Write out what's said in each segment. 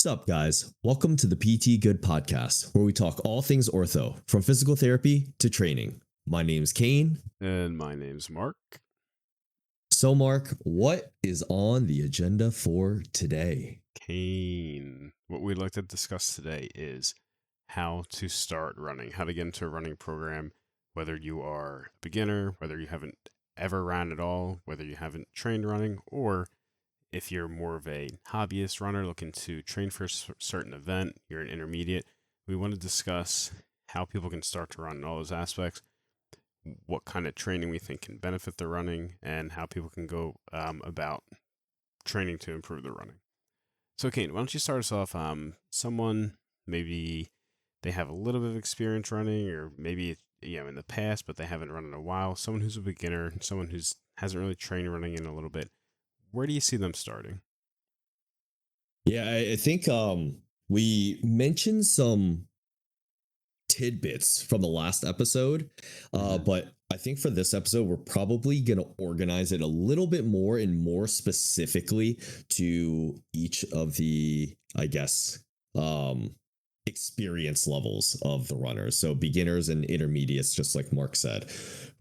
What's up, guys? Welcome to the PT Good Podcast, where we talk all things ortho, from physical therapy to training. My name's Kane. And my name's Mark. So, Mark, what is on the agenda for today? Kane. What we'd like to discuss today is how to start running, how to get into a running program, whether you are a beginner, whether you haven't ever ran at all, whether you haven't trained running, or if you're more of a hobbyist runner looking to train for a certain event, you're an intermediate. We want to discuss how people can start to run in all those aspects, what kind of training we think can benefit their running, and how people can go about training to improve their running. So, Kane, why don't you start us off? Someone, maybe they have a little bit of experience running, or maybe in the past, but they haven't run in a while. Someone who's a beginner, someone who's hasn't really trained running in a little bit. Where do you see them starting? Yeah, I think we mentioned some tidbits from the last episode, but I think for this episode, we're probably going to organize it a little bit more and more specifically to each of the, experience levels of the runners. So beginners and intermediates, just like Mark said,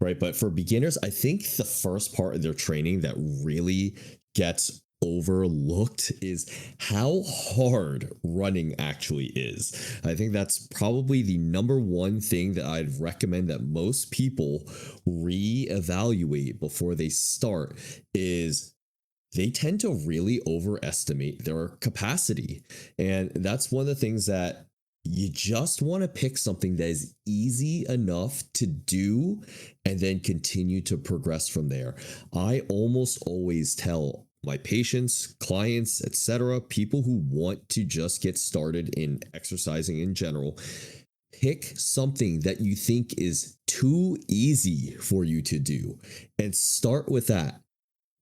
right? But for beginners, I think the first part of their training that really gets overlooked is how hard running actually is. I think that's probably the number one thing that I'd recommend that most people reevaluate before they start is they tend to really overestimate their capacity. And that's one of the things that you just want to pick something that is easy enough to do and then continue to progress from there. I almost always tell my patients, clients, etc., people who want to just get started in exercising in general, pick something that you think is too easy for you to do and start with that.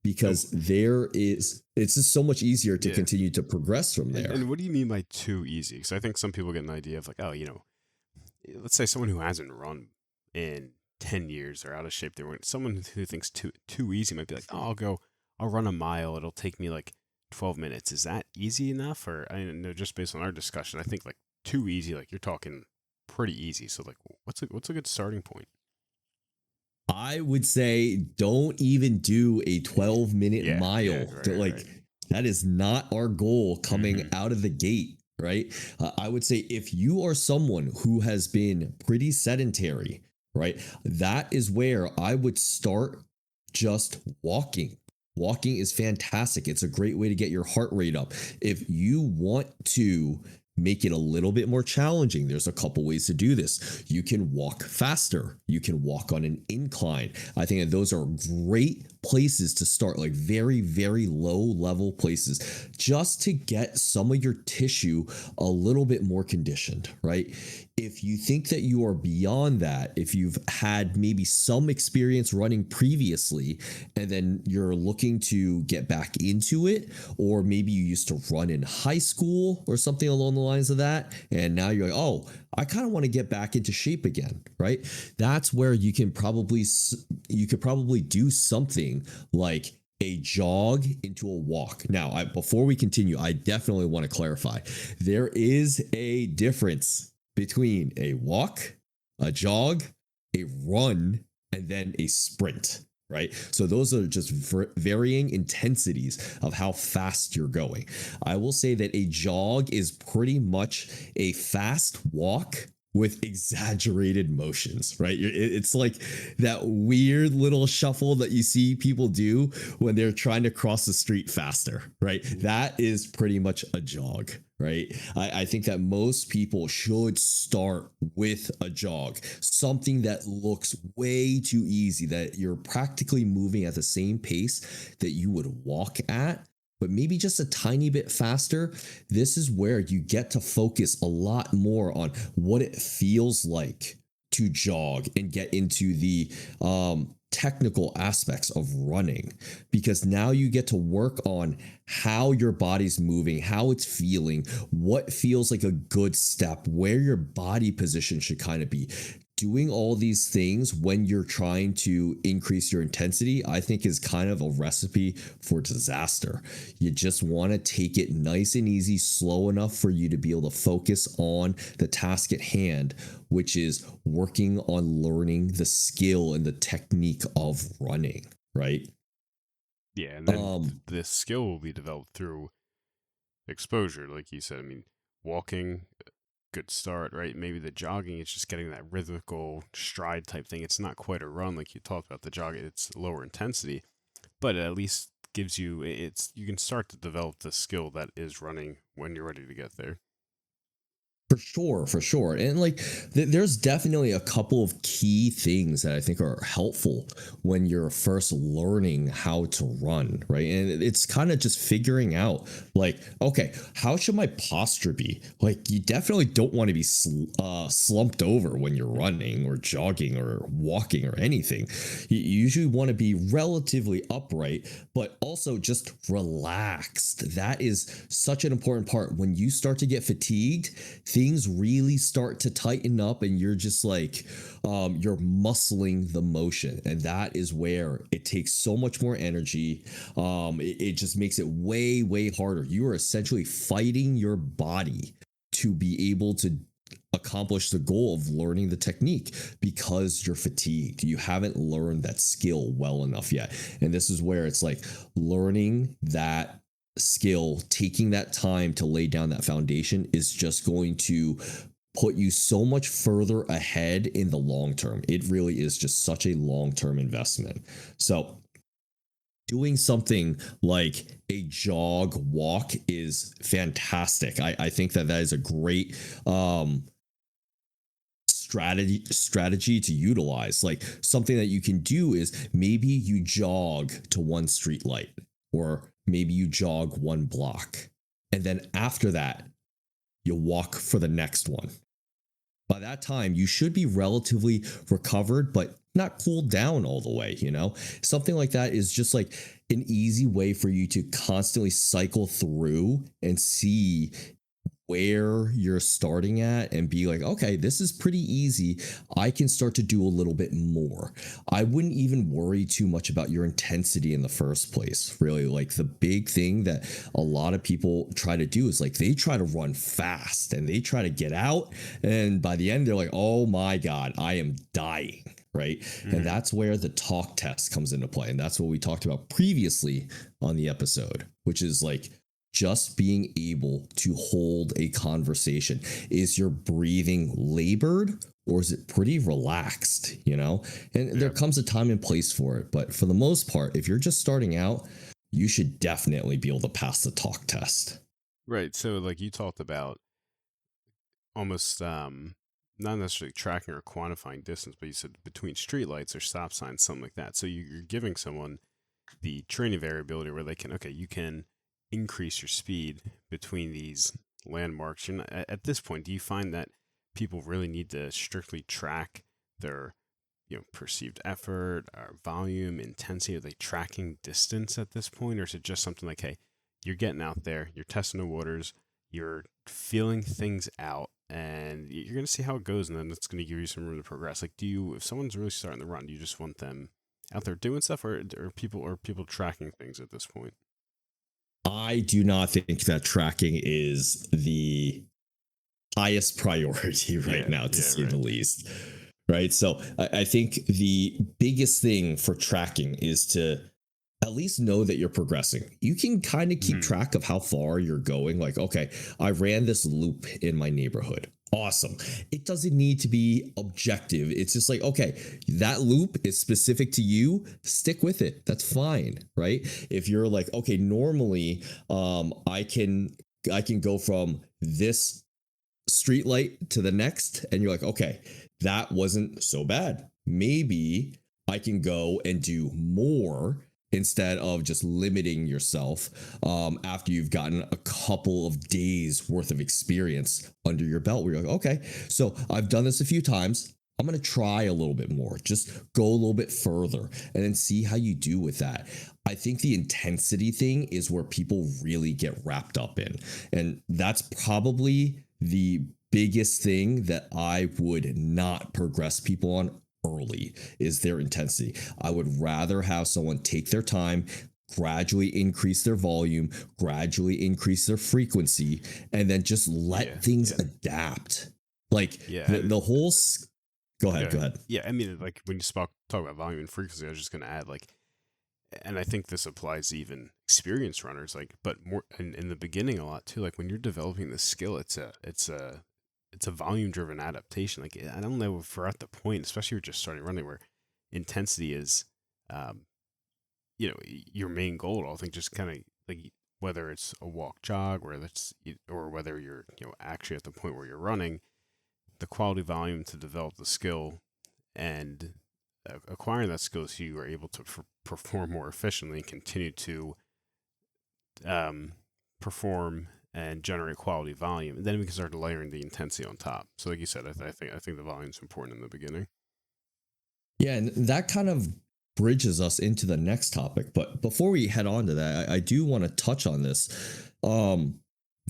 Because it's just so much easier to continue to progress from there. And what do you mean by too easy? Because I think some people get an idea of like, let's say someone who hasn't run in 10 years or out of shape. Someone who thinks too easy might be like, I'll run a mile. It'll take me like 12 minutes. Is that easy enough? Or I know just based on our discussion, I think like too easy, like you're talking pretty easy. So like, what's a good starting point? I would say don't even do a 12-minute mile. Right. That is not our goal coming out of the gate, right? I would say if you are someone who has been pretty sedentary, right, that is where I would start just walking. Walking is fantastic. It's a great way to get your heart rate up. If you want to make it a little bit more challenging, there's a couple ways to do this. You can walk faster. You can walk on an incline. I think that those are great places to start, like very, very low level places, just to get some of your tissue a little bit more conditioned, right? If you think that you are beyond that, if you've had maybe some experience running previously, and then you're looking to get back into it, or maybe you used to run in high school or something along the lines of that, and now you're like, oh, I kind of want to get back into shape again, right? That's where you could probably do something like a jog into a walk. Now, before we continue, I definitely want to clarify, there is a difference between a walk, a jog, a run, and then a sprint, right? So those are just varying intensities of how fast you're going. I will say that a jog is pretty much a fast walk with exaggerated motions, right? It's like that weird little shuffle that you see people do when they're trying to cross the street faster, right? That is pretty much a jog, right? I think that most people should start with a jog, something that looks way too easy, that you're practically moving at the same pace that you would walk at, but maybe just a tiny bit faster. This is where you get to focus a lot more on what it feels like to jog and get into the technical aspects of running, because now you get to work on how your body's moving, how it's feeling, what feels like a good step, where your body position should kind of be. doing all these things when you're trying to increase your intensity, I think is kind of a recipe for disaster. You just want to take it nice and easy, slow enough for you to be able to focus on the task at hand, which is working on learning the skill and the technique of running, right? Yeah, and then the skill will be developed through exposure, like you said. I mean, walking, good start, right? Maybe the jogging is just getting that rhythmical stride type thing. It's not quite a run like you talked about. The jogging, it's lower intensity, but it at least gives you you can start to develop the skill that is running when you're ready to get there. For sure. And like, there's definitely a couple of key things that I think are helpful when you're first learning how to run, right? And it's kind of just figuring out, like, okay, how should my posture be? Like, you definitely don't want to be slumped over when you're running or jogging or walking or anything. You usually want to be relatively upright, but also just relaxed. That is such an important part. When you start to get fatigued, things really start to tighten up and you're just like you're muscling the motion, and that is where it takes so much more energy. It just makes it way harder. You are essentially fighting your body to be able to accomplish the goal of learning the technique because you're fatigued. You haven't learned that skill well enough yet, and this is where it's like learning that skill, taking that time to lay down that foundation is just going to put you so much further ahead in the long term. It really is just such a long-term investment. So doing something like a jog walk is fantastic. I think that is a great strategy to utilize. Like, something that you can do is maybe you jog to one street light, or maybe you jog one block, and then after that, you walk for the next one. By that time, you should be relatively recovered, but not cooled down all the way, you know? Something like that is just like an easy way for you to constantly cycle through and see where you're starting at and be like, okay, this is pretty easy. I can start to do a little bit more. I wouldn't even worry too much about your intensity in the first place. Really, like, the big thing that a lot of people try to do is like they try to run fast and they try to get out. And by the end, they're like, oh my God, I am dying. Right. Mm-hmm. And that's where the talk test comes into play. And that's what we talked about previously on the episode, which is like, just being able to hold a conversation. Is your breathing labored or is it pretty relaxed? You know, and there comes a time and place for it. But for the most part, if you're just starting out, you should definitely be able to pass the talk test. Right. So, like you talked about, almost not necessarily tracking or quantifying distance, but you said between streetlights or stop signs, something like that. So you're giving someone the training variability where they can, okay, you can increase your speed between these landmarks. You're not, at this point, do you find that people really need to strictly track their perceived effort or volume, intensity? Are they tracking distance at this point, or is it just something like, hey, you're getting out there, you're testing the waters, you're feeling things out, and you're going to see how it goes, and then it's going to give you some room to progress? Like, if someone's really starting to run, do you just want them out there doing stuff, or are people tracking things at this point? I do not think that tracking is the highest priority right now, to say the least. Right. So I think the biggest thing for tracking is to at least know that you're progressing. You can kind of keep track of how far you're going. Like, okay, I ran this loop in my neighborhood. Awesome. It doesn't need to be objective. It's just like, okay, that loop is specific to you. Stick with it. That's fine, right? If you're like, okay, normally I can go from this street light to the next, and you're like, okay, that wasn't so bad. Maybe I can go and do more instead of just limiting yourself after you've gotten a couple of days worth of experience under your belt, where you're like, okay, so I've done this a few times. I'm going to try a little bit more, just go a little bit further and then see how you do with that. I think the intensity thing is where people really get wrapped up in. And that's probably the biggest thing that I would not progress people on early is their intensity. I would rather have someone take their time, gradually increase their volume, gradually increase their frequency, and then just let things adapt. Like the whole. Go ahead. Yeah, I mean, like when you talk about volume and frequency, I was just going to add, like, and I think this applies to even experienced runners, like, but more in the beginning a lot too. Like when you're developing this skill, it's a volume driven adaptation. Like I don't know if we're at the point, especially if you're just starting running, where intensity is, your main goal. I think just kind of like whether it's a walk jog, or whether you're actually at the point where you're running, the quality volume to develop the skill and acquiring that skill so you are able to perform more efficiently and continue to perform and generate quality volume, and then we can start layering the intensity on top. So, like you said, I think the volume is important in the beginning. Yeah, and that kind of bridges us into the next topic. But before we head on to that, I do want to touch on this.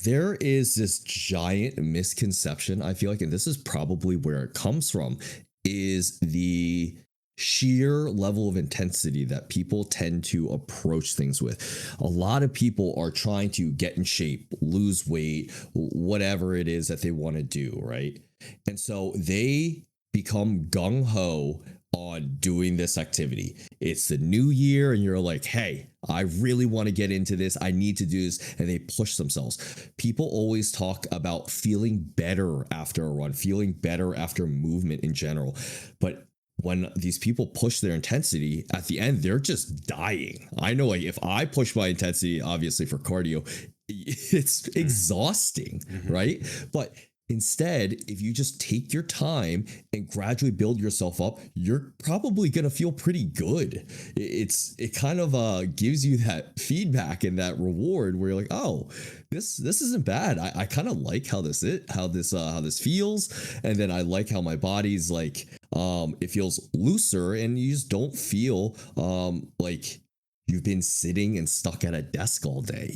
There is this giant misconception, I feel like, and this is probably where it comes from, is the sheer level of intensity that people tend to approach things with. A lot of people are trying to get in shape, lose weight, whatever it is that they want to do, right? And so they become gung ho on doing this activity. It's the new year and you're like, hey, I really want to get into this. I need to do this. And they push themselves. People always talk about feeling better after a run, feeling better after movement in general. But when these people push their intensity at the end, they're just dying. I know, like, if I push my intensity, obviously for cardio, it's exhausting, right? But instead, if you just take your time and gradually build yourself up, you're probably going to feel pretty good. It kind of gives you that feedback and that reward where you're like, oh, this isn't bad. I kind of like how this feels, and then I like how my body's like it feels looser, and you just don't feel like you've been sitting and stuck at a desk all day.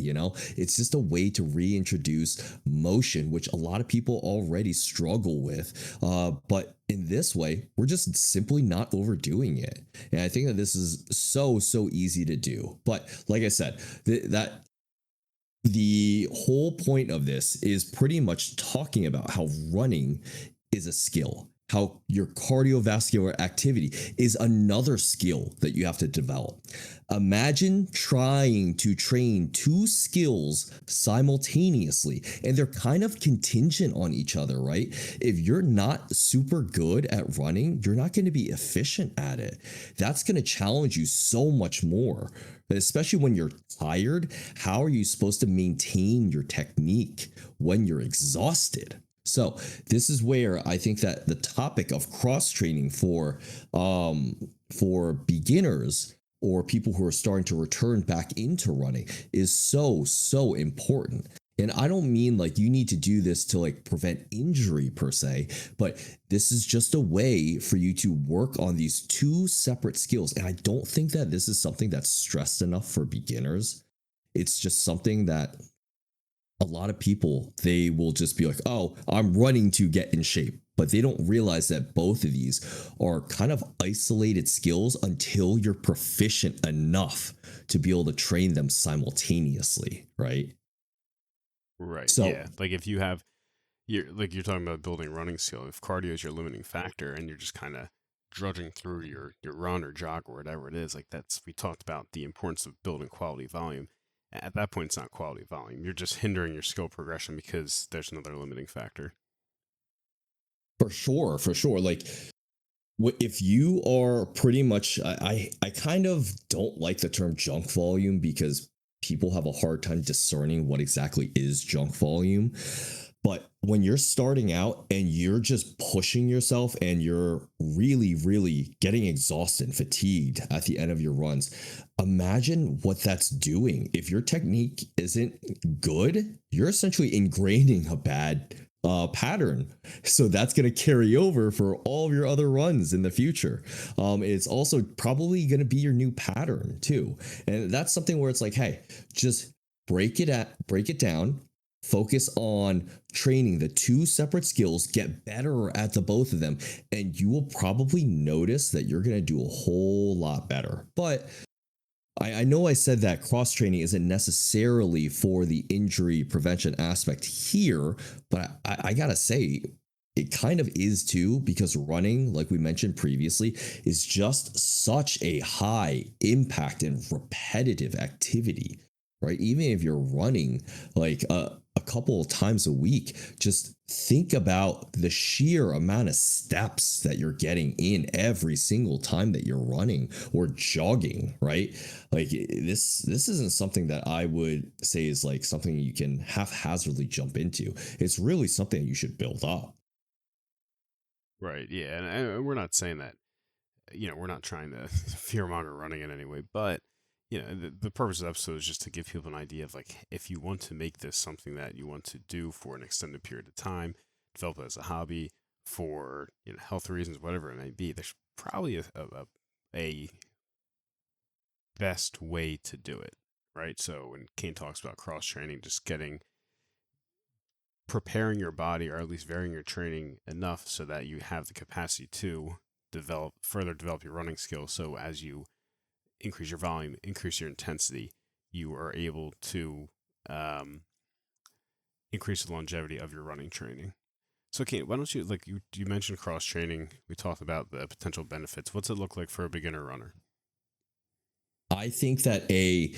It's just a way to reintroduce motion, which a lot of people already struggle with. But in this way, we're just simply not overdoing it. And I think that this is so easy to do. But like I said, that the whole point of this is pretty much talking about how running is a skill, how your cardiovascular activity is another skill that you have to develop. Imagine trying to train two skills simultaneously, and they're kind of contingent on each other, right? If you're not super good at running, you're not going to be efficient at it. That's going to challenge you so much more, especially when you're tired. How are you supposed to maintain your technique when you're exhausted? So this is where I think that the topic of cross training for beginners or people who are starting to return back into running is so important. And I don't mean like you need to do this to like prevent injury per se, but this is just a way for you to work on these two separate skills. And I don't think that this is something that's stressed enough for beginners. It's just something that a lot of people, they will just be like, oh, I'm running to get in shape. But they don't realize that both of these are kind of isolated skills until you're proficient enough to be able to train them simultaneously, right? Right. So, yeah. Like if you have, you're talking about building running skill. If cardio is your limiting factor and you're just kind of drudging through your run or jog or whatever it is, like we talked about the importance of building quality volume. At that point, it's not quality volume. You're just hindering your skill progression because there's another limiting factor. For sure. Like, if you are pretty much, I kind of don't like the term junk volume because people have a hard time discerning what exactly is junk volume. But when you're starting out and you're just pushing yourself and you're really getting exhausted and fatigued at the end of your runs, imagine what that's doing. If your technique isn't good, you're essentially ingraining a bad pattern. So that's going to carry over for all of your other runs in the future. It's also probably going to be your new pattern too. And that's something where it's like, hey, just break it down. Focus on training the two separate skills, get better at the both of them, and you will probably notice that you're going to do a whole lot better. But I know I said that cross training isn't necessarily for the injury prevention aspect here, but I gotta say, it kind of is too, because running, like we mentioned previously, is just such a high impact and repetitive activity, right? Even if you're running like a couple of times a week, just think about the sheer amount of steps that you're getting in every single time that you're running or jogging, right? Like this isn't something that I would say is like something you can haphazardly jump into. It's really something you should build up. Right. Yeah. And we're not saying that, we're not trying to fearmonger running in any way, but, the purpose of the episode is just to give people an idea of like, if you want to make this something that you want to do for an extended period of time, develop it as a hobby for, health reasons, whatever it may be, there's probably a best way to do it. Right. So when Kane talks about cross training, just preparing your body, or at least varying your training enough so that you have the capacity to further develop your running skills. So as you increase your volume, increase your intensity, you are able to increase the longevity of your running training. So, Kate, why don't you, like you mentioned cross training, we talked about the potential benefits. What's it look like for a beginner runner? I think that a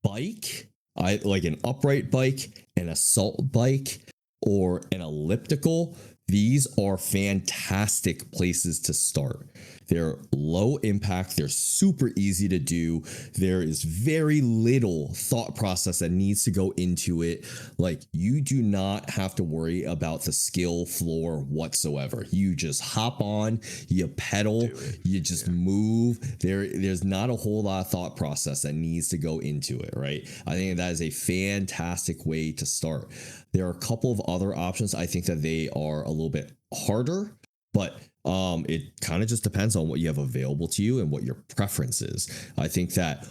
bike, I like an upright bike, an assault bike, or an elliptical, these are fantastic places to start. They're low impact, they're super easy to do. There is very little thought process that needs to go into it. Like, you do not have to worry about the skill floor whatsoever. You just hop on, you pedal, you just move. There's not a whole lot of thought process that needs to go into it, right? I think that is a fantastic way to start. There are a couple of other options. I think that they are a little bit harder, but it kind of just depends on what you have available to you and what your preference is. I think that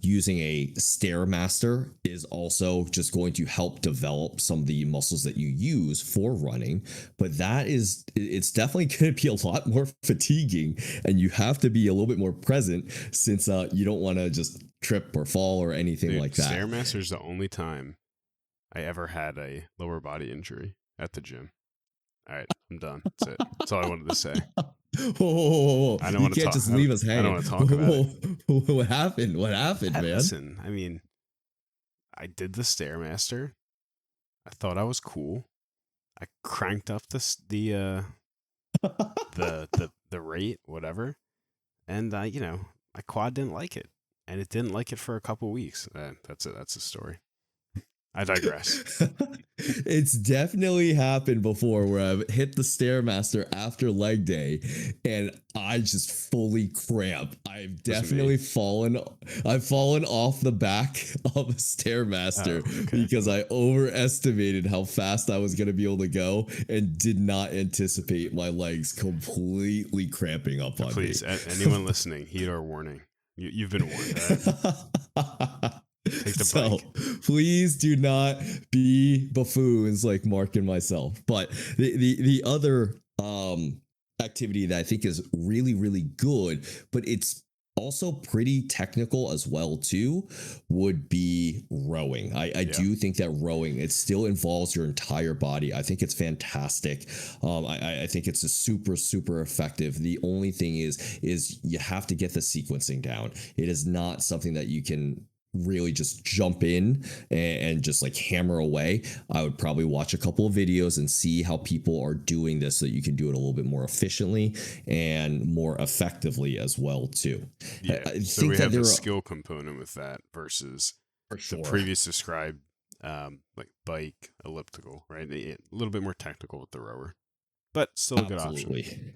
using a Stairmaster is also just going to help develop some of the muscles that you use for running, but it's definitely going to be a lot more fatiguing, and you have to be a little bit more present, since you don't want to just trip or fall or anything like that. Stairmaster is the only time I ever had a lower body injury at the gym. All right, I'm done. That's it. That's all I wanted to say. Whoa. I don't want to talk. Just leave us hanging. I don't want to talk about it. What happened? What happened, man? Listen, I mean, I did the Stairmaster. I thought I was cool. I cranked up the rate, whatever, and my quad didn't like it, and it didn't like it for a couple weeks. That's it. That's the story. I digress. It's definitely happened before where I've hit the Stairmaster after leg day and I just fully cramp. I've definitely fallen off the back of a Stairmaster because I overestimated how fast I was going to be able to go and did not anticipate my legs completely cramping up on me. Please, anyone listening, heed our warning. You've been warned. Right? So please do not be buffoons like Mark and myself. But the other activity that I think is really, really good, but it's also pretty technical as well too, would be rowing. I do think that rowing, it still involves your entire body. I think it's fantastic. I think it's a super, super effective. The only thing is you have to get the sequencing down. It is not something that you can really just jump in and just like hammer away. I would probably watch a couple of videos and see how people are doing this so that you can do it a little bit more efficiently and more effectively as well too. Yeah, so we have a skill component with that versus the previous described like bike, elliptical, right? A little bit more technical with the rower, but still a good option.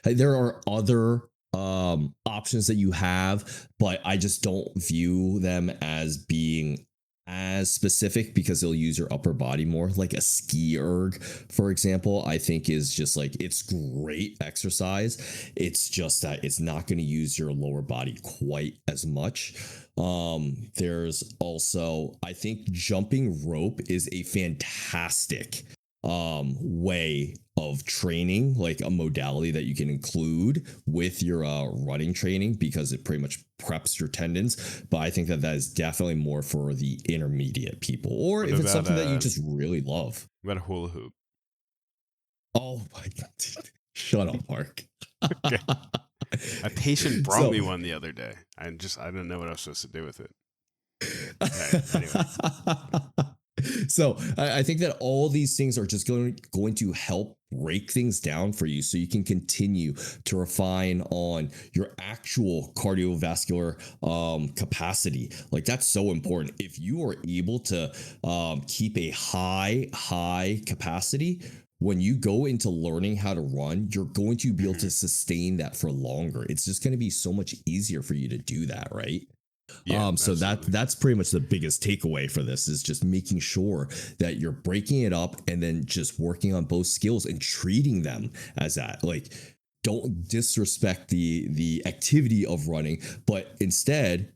There are other options that you have, but I just don't view them as being as specific because they'll use your upper body more. Like a ski erg, for example, I think is just like it's great exercise. It's just that it's not going to use your lower body quite as much. There's also, I think jumping rope is a fantastic way of training, like a modality that you can include with your running training because it pretty much preps your tendons. But I think that that is definitely more for the intermediate people, or What if it's about something that you just really love. what about a hula hoop? Oh my god, dude. Shut up, Mark. Okay. A patient brought So me one the other day. I didn't know what I was supposed to do with it. Right, anyway. So I think that all these things are just going to help break things down for you so you can continue to refine on your actual cardiovascular capacity. Like that's so important. If you are able to keep a high capacity, when you go into learning how to run, you're going to be able Mhm. to sustain that for longer. It's just going to be so much easier for you to do that, right? Yeah, So absolutely. that's pretty much the biggest takeaway for this is just making sure that you're breaking it up and then just working on both skills and treating them as that. Like, don't disrespect the activity of running, but instead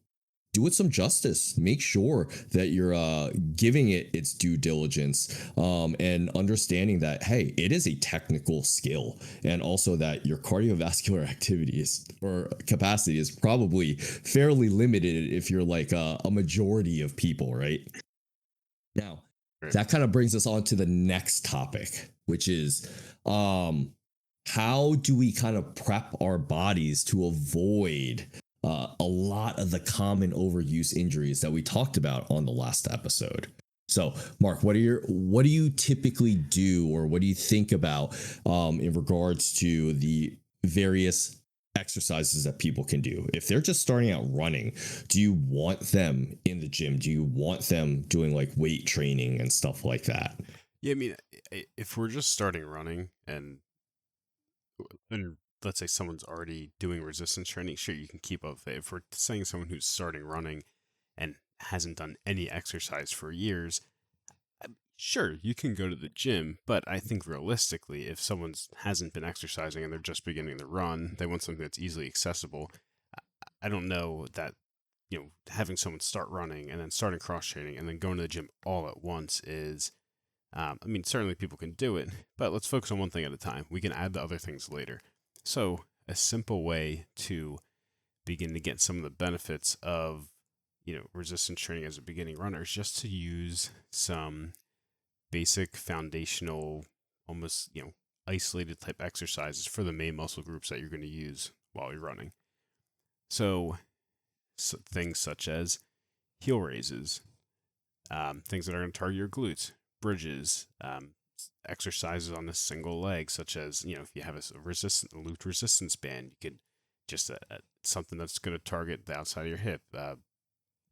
do it some justice. Make sure that you're giving it its due diligence and understanding that, hey, it is a technical skill. And also that your cardiovascular activities or capacity is probably fairly limited if you're like a majority of people, right? Now, Right. that kind of brings us on to the next topic, which is how do we kind of prep our bodies to avoid a lot of the common overuse injuries that we talked about on the last episode? So, Mark, what do you typically do, or what do you think about in regards to the various exercises that people can do if they're just starting out running? Do you want them in the gym? Do you want them doing like weight training and stuff like that? Yeah, I mean, if we're just starting running and let's say someone's already doing resistance training, sure, you can keep up with it. If we're saying someone who's starting running and hasn't done any exercise for years, sure, you can go to the gym, but I think realistically, if someone's hasn't been exercising and they're just beginning to run, they want something that's easily accessible. I don't know that, having someone start running and then starting cross training and then going to the gym all at once is, I mean, certainly people can do it, but let's focus on one thing at a time. We can add the other things later. So, a simple way to begin to get some of the benefits of, resistance training as a beginning runner is just to use some basic foundational, almost, isolated type exercises for the main muscle groups that you're going to use while you're running. So things such as heel raises, things that are going to target your glutes, bridges, exercises on a single leg, such as, if you have a loop resistance band, you could just something that's going to target the outside of your hip.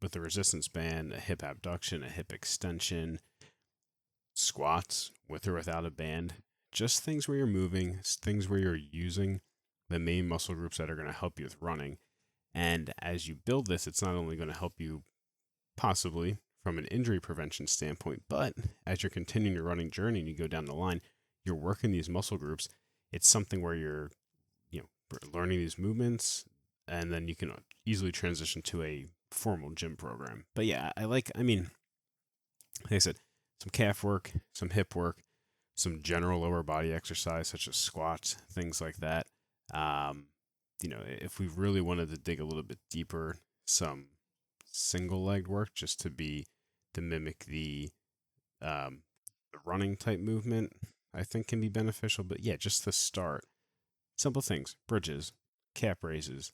With the resistance band, a hip abduction, a hip extension, squats with or without a band, just things where you're moving, things where you're using the main muscle groups that are going to help you with running. And as you build this, it's not only going to help you possibly from an injury prevention standpoint, but as you're continuing your running journey and you go down the line, you're working these muscle groups. It's something where you're, learning these movements, and then you can easily transition to a formal gym program. But yeah, like I said, some calf work, some hip work, some general lower body exercise such as squats, things like that. If we really wanted to dig a little bit deeper, some single legged work just to mimic the running type movement, I think can be beneficial. But yeah, just to start, simple things, bridges, calf raises.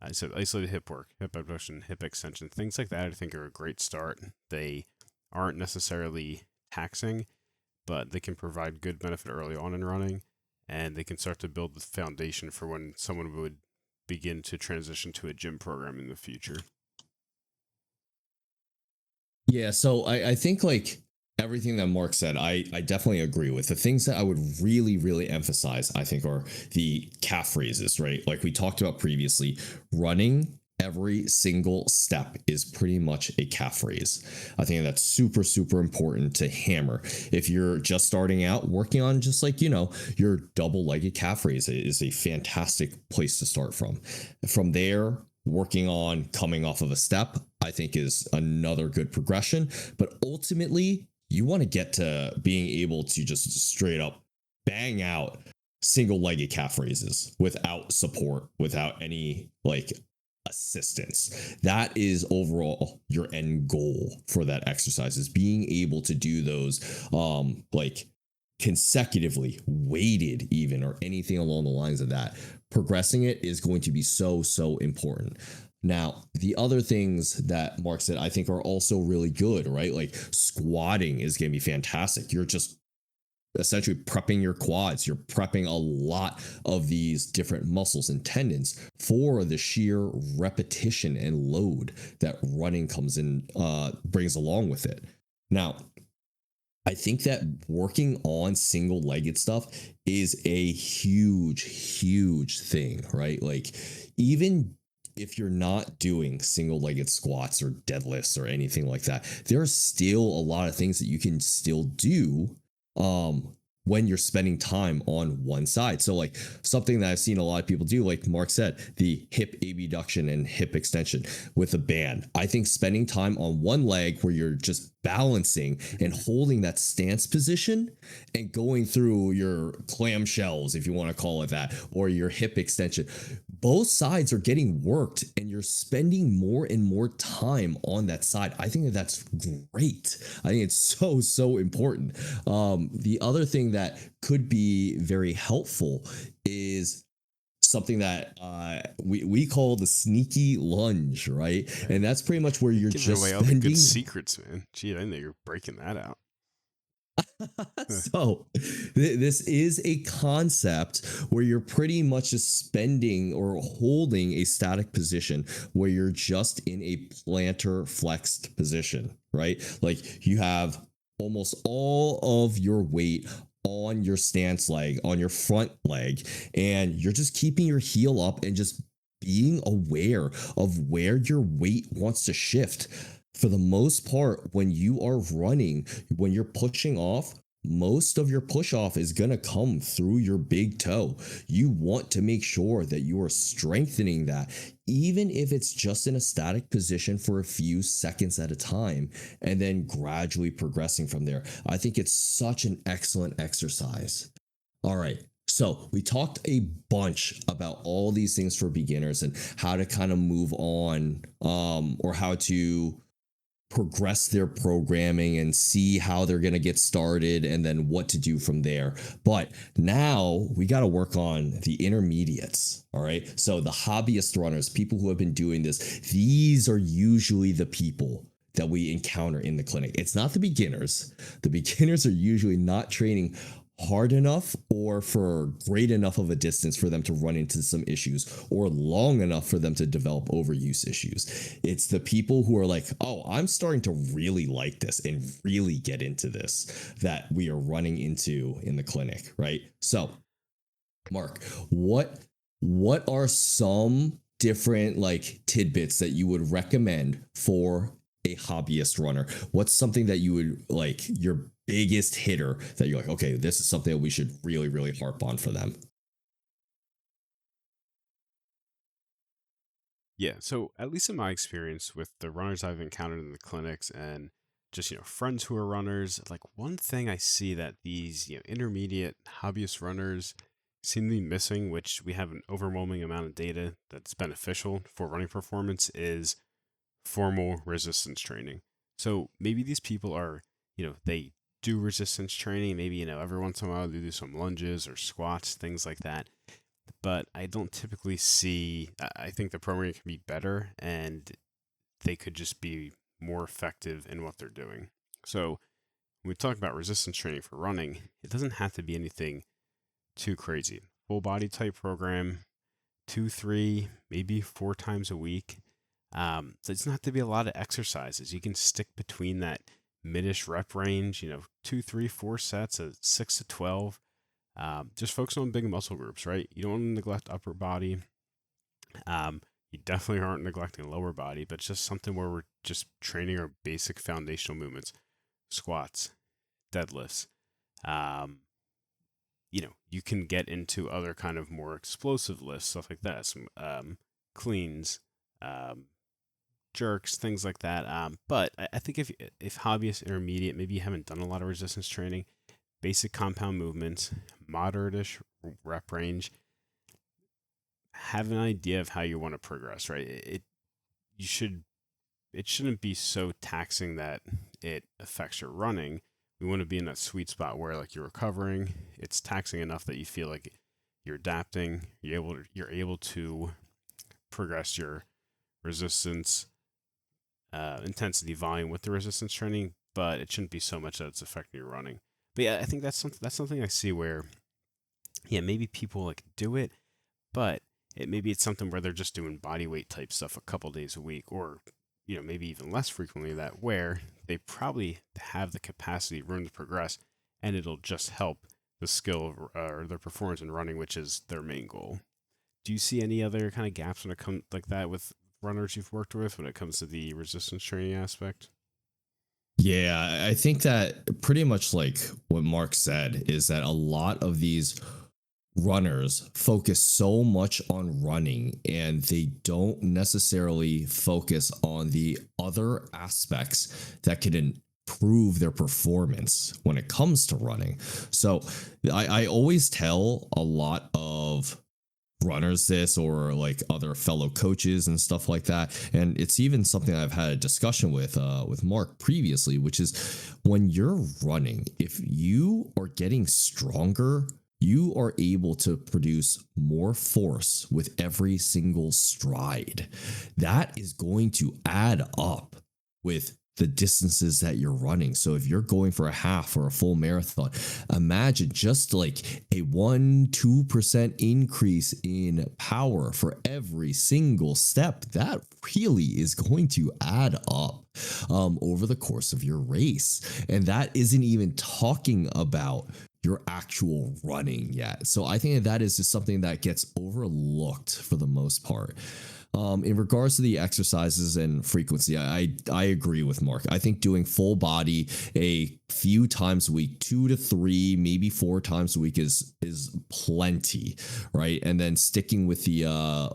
I said isolated hip work, hip abduction, hip extension, things like that. I think are a great start. They aren't necessarily taxing, but they can provide good benefit early on in running, and they can start to build the foundation for when someone would begin to transition to a gym program in the future. Yeah, so I think like everything that Mark said, I definitely agree with. The things that I would really emphasize, I think, are the calf raises, right? Like we talked about previously, running every single step is pretty much a calf raise. I think that's super, super important to hammer. If you're just starting out, working on just like, your double legged calf raise is a fantastic place to start from. From there, working on coming off of a step, I think is another good progression. But ultimately, you want to get to being able to just straight up bang out single legged calf raises without support, without any like assistance. That is overall your end goal for that exercise, is being able to do those like consecutively, weighted even, or anything along the lines of that. Progressing it is going to be so, so important. Now, the other things that Mark said I think are also really good, right? Like squatting is going to be fantastic. You're just essentially prepping your quads. You're prepping a lot of these different muscles and tendons for the sheer repetition and load that running comes in, brings along with it. Now, I think that working on single legged stuff is a huge, huge thing, right? Like, even if you're not doing single legged squats or deadlifts or anything like that, there are still a lot of things that you can still do when you're spending time on one side. So like something that I've seen a lot of people do, like Mark said, the hip abduction and hip extension with a band. I think spending time on one leg where you're just balancing and holding that stance position and going through your clamshells, if you want to call it that, or your hip extension, both sides are getting worked and you're spending more and more time on that side. I think that that's great. I think it's so, so important. The other thing that could be very helpful is something that we call the sneaky lunge, right? And that's pretty much where you're Giving just away all the good secrets, man. Gee, I didn't know you're breaking that out. So this is a concept where you're pretty much just spending or holding a static position where you're just in a plantar flexed position, right? Like you have almost all of your weight on your stance leg, on your front leg, and you're just keeping your heel up and just being aware of where your weight wants to shift. For the most part, when you are running, when you're pushing off, most of your push off is going to come through your big toe. You want to make sure that you are strengthening that, even if it's just in a static position for a few seconds at a time, and then gradually progressing from there. I think it's such an excellent exercise. All right. So we talked a bunch about all these things for beginners and how to kind of move on, or how to progress their programming and see how they're going to get started and then what to do from there. But now we got to work on the intermediates. All right. So the hobbyist runners, people who have been doing this, these are usually the people that we encounter in the clinic. It's not the beginners. The beginners are usually not training hard enough or for great enough of a distance for them to run into some issues, or long enough for them to develop overuse issues. It's the people who are like, oh, I'm starting to really like this and really get into this, that we are running into in the clinic, right? So, Mark, what are some different like tidbits that you would recommend for a hobbyist runner? What's something that you would like, your biggest hitter that you're like, okay, this is something that we should really, really harp on for them? Yeah, so at least in my experience with the runners I've encountered in the clinics and just, friends who are runners, like one thing I see that these, intermediate hobbyist runners seem to be missing, which we have an overwhelming amount of data that's beneficial for running performance, is formal resistance training. So maybe these people are, they do resistance training. Maybe, every once in a while they do some lunges or squats, things like that. But I don't typically see, I think the programming can be better and they could just be more effective in what they're doing. So when we talk about resistance training for running, it doesn't have to be anything too crazy. Full body type program, 2, 3, maybe 4 times a week. So it doesn't have to be a lot of exercises. You can stick between that mid-ish rep range, 2, 3, 4 sets of 6 to 12. Just focus on big muscle groups, right? You don't want to neglect upper body. You definitely aren't neglecting lower body, but just something where we're just training our basic foundational movements, squats, deadlifts. Um, you can get into other kind of more explosive lifts, stuff like that, some cleans, um, jerks, things like that. But I think if hobbyist intermediate, maybe you haven't done a lot of resistance training, basic compound movements, moderate-ish rep range, have an idea of how you want to progress, right? It shouldn't be so taxing that it affects your running. We want to be in that sweet spot where like you're recovering, it's taxing enough that you feel like you're adapting, you're able to progress your resistance intensity volume with the resistance training, but it shouldn't be so much that it's affecting your running. But yeah, I think that's something I see where, yeah, maybe people like do it, but maybe it's something where they're just doing body weight type stuff a couple days a week, or maybe even less frequently that, where they probably have the capacity, room to progress, and it'll just help the skill or their performance in running, which is their main goal. Do you see any other kind of gaps when it comes like that with runners you've worked with when it comes to the resistance training aspect? Yeah, I think that pretty much like what Mark said is that a lot of these runners focus so much on running and they don't necessarily focus on the other aspects that could improve their performance when it comes to running. So I always tell a lot of runners this, or like other fellow coaches and stuff like that, and it's even something I've had a discussion with Mark previously, which is when you're running, if you are getting stronger, you are able to produce more force with every single stride. That is going to add up with the distances that you're running. So if you're going for a half or a full marathon, imagine just like a 1-2% increase in power for every single step. That really is going to add up over the course of your race. And that isn't even talking about your actual running yet. So I think that is just something that gets overlooked for the most part. In regards to the exercises and frequency, I agree with Mark. I think doing full body a few times a week, 2 to 3, maybe 4 times a week is plenty, right? And then sticking with the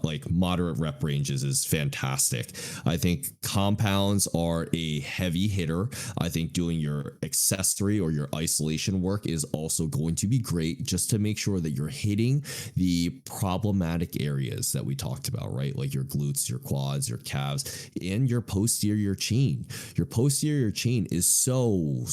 like moderate rep ranges is fantastic. I think compounds are a heavy hitter. I think doing your accessory or your isolation work is also going to be great, just to make sure that you're hitting the problematic areas that we talked about, right? Like your glutes, your quads, your calves, and your posterior chain. Your posterior chain is so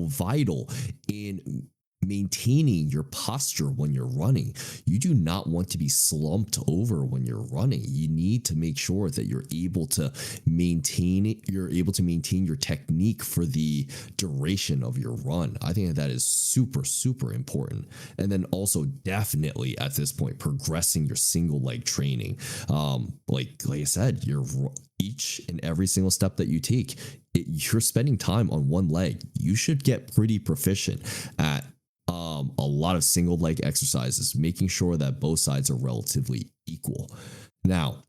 vital in maintaining your posture when you're running. You do not want to be slumped over when you're running. You need to make sure that you're able to maintain it. You're able to maintain your technique for the duration of your run. I think that is super, super important. And then also definitely at this point, progressing your single leg training. Like I said, each and every single step that you take, you're spending time on one leg. You should get pretty proficient at a lot of single leg exercises, making sure that both sides are relatively equal. Now,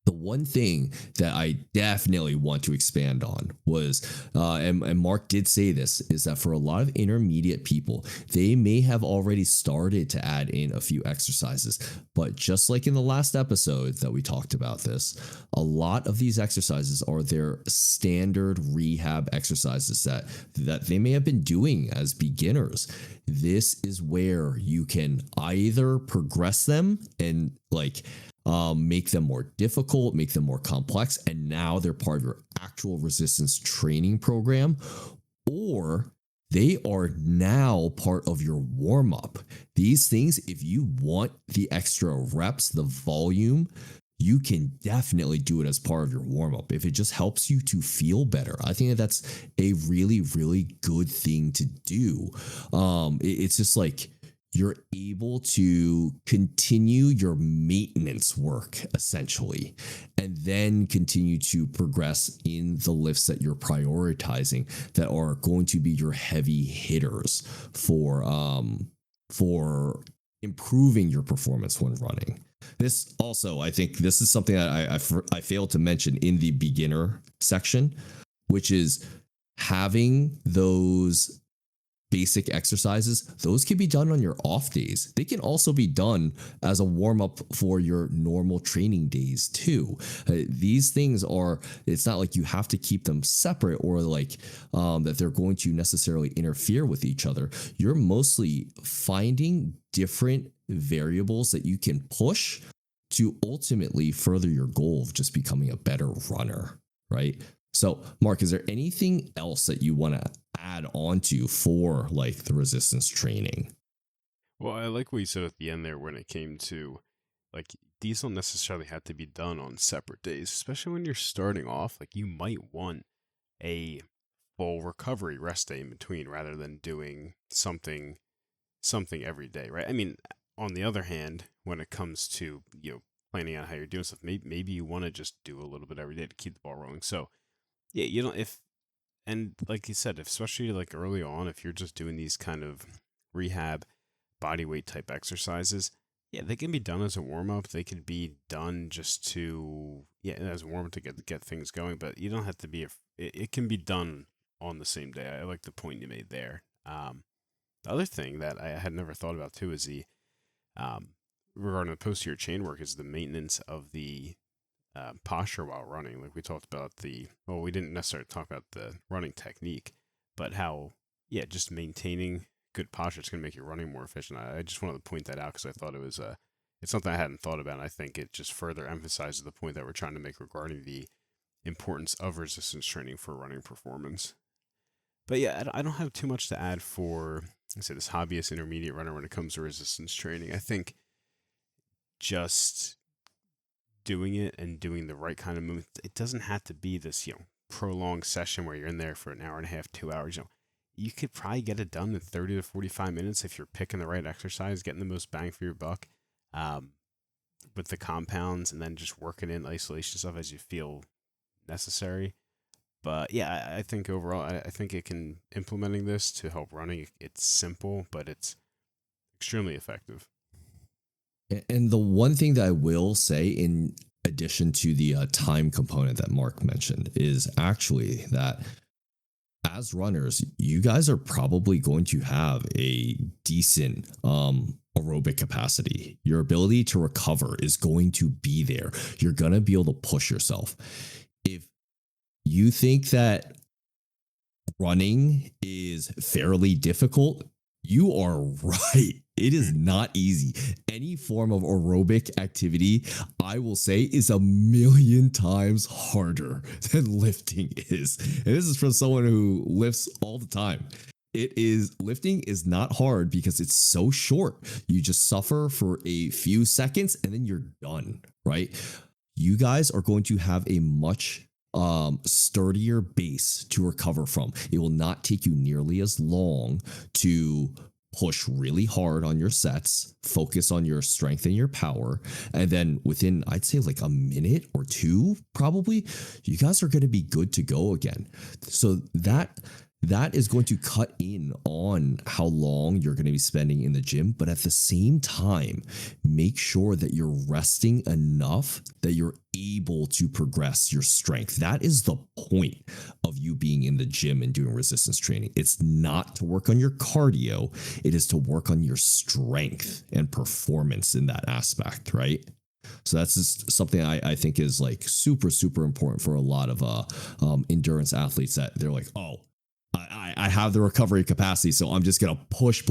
the one thing that I definitely want to expand on was, and Mark did say this, is that for a lot of intermediate people, they may have already started to add in a few exercises. But just like in the last episode that we talked about this, a lot of these exercises are their standard rehab exercises that they may have been doing as beginners. This is where you can either progress them and make them more difficult, make them more complex, and now they're part of your actual resistance training program, or they are now part of your warm up. These things, if you want the extra reps, the volume, you can definitely do it as part of your warm up if it just helps you to feel better. I think that's a really, really good thing to do. It's just like you're able to continue your maintenance work essentially, and then continue to progress in the lifts that you're prioritizing that are going to be your heavy hitters for improving your performance when running. This also, I think this is something that I failed to mention in the beginner section, which is having those basic exercises. Those can be done on your off days. They can also be done as a warm up for your normal training days too. These things are, it's not like you have to keep them separate or like that they're going to necessarily interfere with each other. You're mostly finding different variables that you can push to ultimately further your goal of just becoming a better runner, right? So, Mark, is there anything else that you want to add on to for like the resistance training? Well, I like what you said at the end there when it came to like these don't necessarily have to be done on separate days, especially when you're starting off. Like you might want a full recovery rest day in between rather than doing something every day, right? I mean, on the other hand, when it comes to planning out how you're doing stuff, maybe you want to just do a little bit every day to keep the ball rolling. So yeah, if and like you said, especially like early on, if you're just doing these kind of rehab body weight type exercises, yeah, they can be done as a warm up. They could be done just to as a warm up to get things going. But you don't have to be. It can be done on the same day. I like the point you made there. The other thing that I had never thought about too is the regarding the posterior chain work is the maintenance of the posture while running. Like we talked about we didn't necessarily talk about the running technique, but how, just maintaining good posture is going to make your running more efficient. I just wanted to point that out because I thought it's something I hadn't thought about. And I think it just further emphasizes the point that we're trying to make regarding the importance of resistance training for running performance. But yeah, I don't have too much to add for, I say, this hobbyist intermediate runner when it comes to resistance training. I think just doing it and doing the right kind of movement. It doesn't have to be this, prolonged session where you're in there for an hour and a half, 2 hours. You could probably get it done in 30 to 45 minutes if you're picking the right exercise, getting the most bang for your buck um, with the compounds, and then just working in isolation stuff as you feel necessary. But yeah, I think overall, I think it can implementing this to help running. It's simple, but it's extremely effective. And the one thing that I will say, in addition to the time component that Mark mentioned, is actually that as runners, you guys are probably going to have a decent aerobic capacity. Your ability to recover is going to be there. You're going to be able to push yourself. If you think that running is fairly difficult, you are right. It is not easy. Any form of aerobic activity, I will say, is a million times harder than lifting is. And this is from someone who lifts all the time. Lifting is not hard because it's so short. You just suffer for a few seconds and then you're done, right? You guys are going to have a much sturdier base to recover from. It will not take you nearly as long to push really hard on your sets, focus on your strength and your power, and then within, I'd say, like a minute or two, probably, you guys are going to be good to go again. So that is going to cut in on how long you're going to be spending in the gym. But at the same time, make sure that you're resting enough that you're able to progress your strength. That is the point of you being in the gym and doing resistance training. It's not to work on your cardio, it is to work on your strength and performance in that aspect, right? So that's just something I think is like super, super important for a lot of endurance athletes, that they're like, oh, I have the recovery capacity, so I'm just going to push,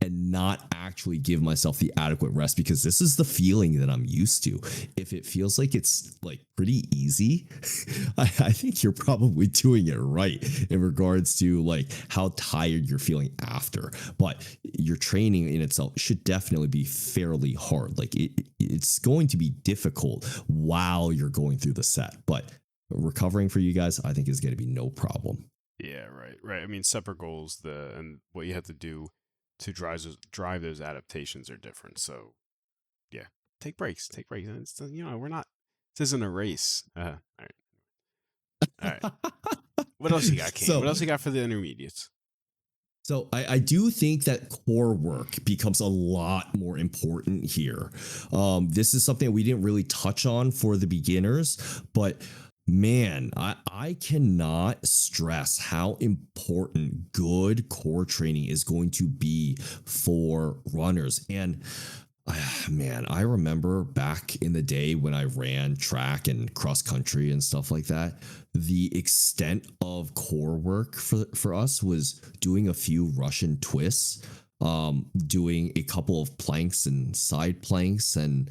and not actually give myself the adequate rest, because this is the feeling that I'm used to. If it feels like it's like pretty easy, I think you're probably doing it right in regards to like how tired you're feeling after. But your training in itself should definitely be fairly hard. Like it's going to be difficult while you're going through the set, but recovering for you guys, I think, is going to be no problem. Yeah, right. I mean, separate goals, and what you have to do to drive those adaptations are different. So, yeah, take breaks. It's, we're not. This isn't a race. All right. What else you got, Kane? So What else you got for the intermediates? So I do think that core work becomes a lot more important here. This is something we didn't really touch on for the beginners, but man, I cannot stress how important good core training is going to be for runners. And man, I remember back in the day when I ran track and cross country and stuff like that, the extent of core work for us was doing a few Russian twists, doing a couple of planks and side planks, and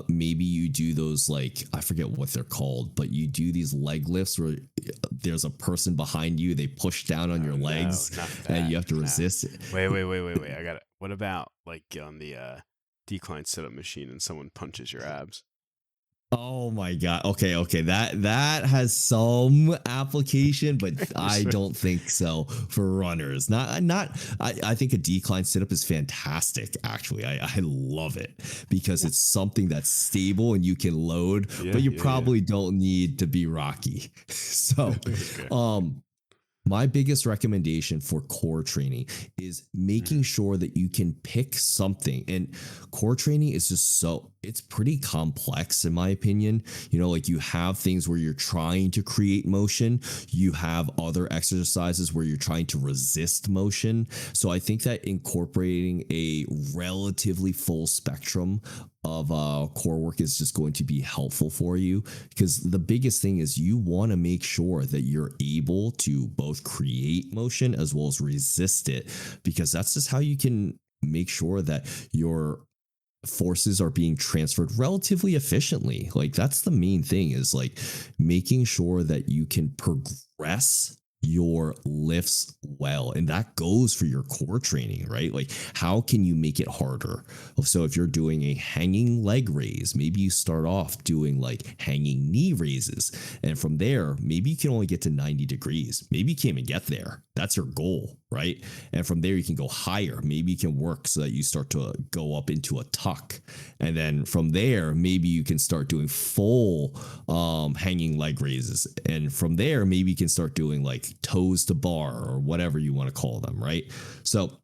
maybe you do those, like, I forget what they're called, but you do these leg lifts where there's a person behind you, they push down on your legs, and you have to resist it. Wait. I got it. What about like on the decline sit-up machine and someone punches your abs? Oh my god. Okay. That has some application, but I don't think so for runners. I think a decline sit-up is fantastic, actually. I love it because it's something that's stable and you can load, but you probably don't need to be Rocky. So okay. My biggest recommendation for core training is making sure that you can pick something. And core training is just it's pretty complex, in my opinion. You know, like you have things where you're trying to create motion, you have other exercises where you're trying to resist motion. So I think that incorporating a relatively full spectrum of core work is just going to be helpful for you, because the biggest thing is you want to make sure that you're able to both create motion as well as resist it, because that's just how you can make sure that your forces are being transferred relatively efficiently. Like that's the main thing, is like making sure that you can progress your lifts well, and that goes for your core training, right? Like how can you make it harder? So if you're doing a hanging leg raise, maybe you start off doing like hanging knee raises, and from there maybe you can only get to 90 degrees, maybe you can't even get there, that's your goal, right? And from there you can go higher, maybe you can work so that you start to go up into a tuck, and then from there maybe you can start doing full hanging leg raises, and from there maybe you can start doing like toes to bar or whatever you want to call them, right? So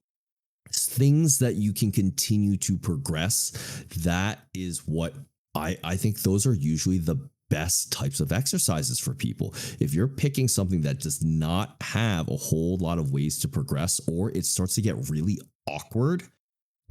things that you can continue to progress, that is what I think those are usually the best types of exercises for people. If you're picking something that does not have a whole lot of ways to progress, or it starts to get really awkward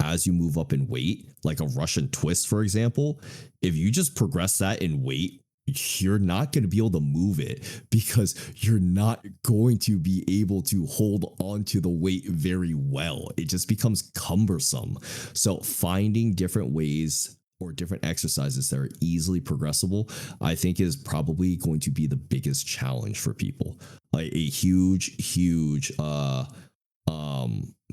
as you move up in weight, like a Russian twist, for example, if you just progress that in weight, you're not going to be able to move it, because you're not going to be able to hold on to the weight very well. It just becomes cumbersome. So finding different ways or different exercises that are easily progressible, I think is probably going to be the biggest challenge for people. Like a huge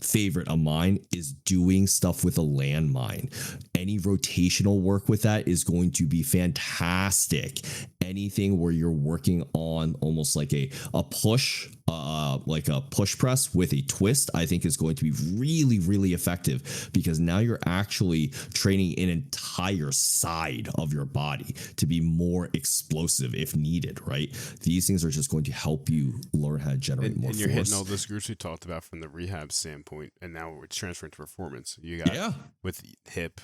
favorite of mine is doing stuff with a landmine. Any rotational work with that is going to be fantastic. Anything where you're working on almost like a push, like a push press with a twist, I think is going to be really, really effective, because now you're actually training an entire side of your body to be more explosive if needed, right? These things are just going to help you learn how to generate more force. And you're hitting all those groups we talked about from the rehab standpoint, and now it's transferring to performance. You got with hip,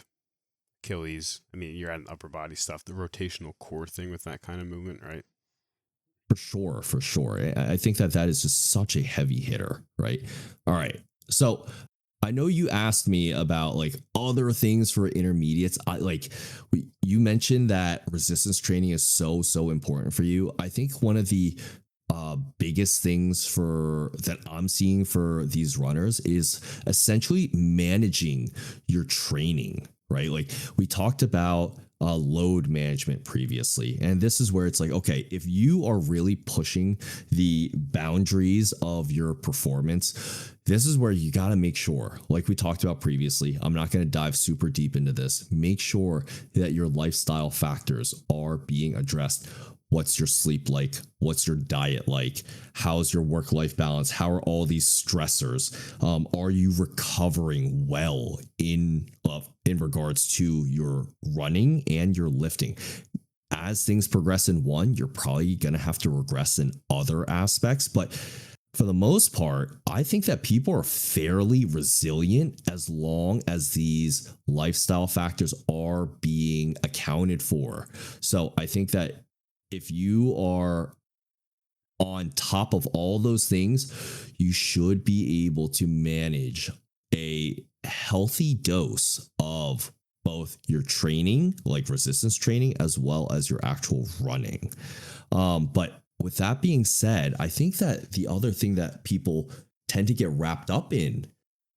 Achilles. I mean, you're adding upper body stuff, the rotational core thing with that kind of movement, right? For sure. I think that is just such a heavy hitter, right? All right. So I know you asked me about like other things for intermediates. You mentioned that resistance training is so important for you. I think one of the biggest things that I'm seeing for these runners is essentially managing your training, right? Like we talked about load management previously, and this is where it's like, okay, if you are really pushing the boundaries of your performance, this is where you got to make sure, like we talked about previously, I'm not going to dive super deep into this, make sure that your lifestyle factors are being addressed. What's your sleep like? What's your diet like? How's your work-life balance? How are all these stressors? Are you recovering well in regards to your running and your lifting? As things progress in one, you're probably going to have to regress in other aspects. But For the most part, I think that people are fairly resilient as long as these lifestyle factors are being accounted for. So I think that if you are on top of all those things, you should be able to manage a healthy dose of both your training, like resistance training, as well as your actual running. But with that being said, I think that the other thing that people tend to get wrapped up in